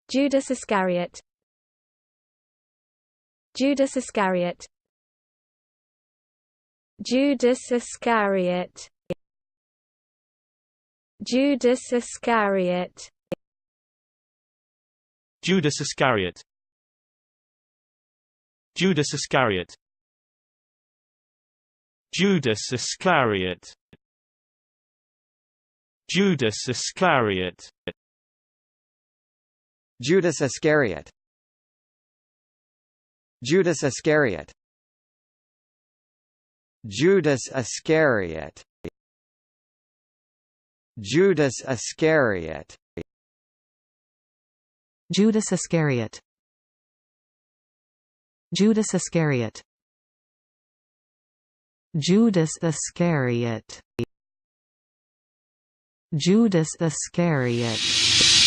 Judas Iscariot. Judas Iscariot. Judas Iscariot. Judas Iscariot. Judas Iscariot. Judas Iscariot. Judas Iscariot. Judas Iscariot. Judas Iscariot. Judas Iscariot. Judas Iscariot. Judas Iscariot. Judas Iscariot. Judas Iscariot. Judas Iscariot. Judas Iscariot.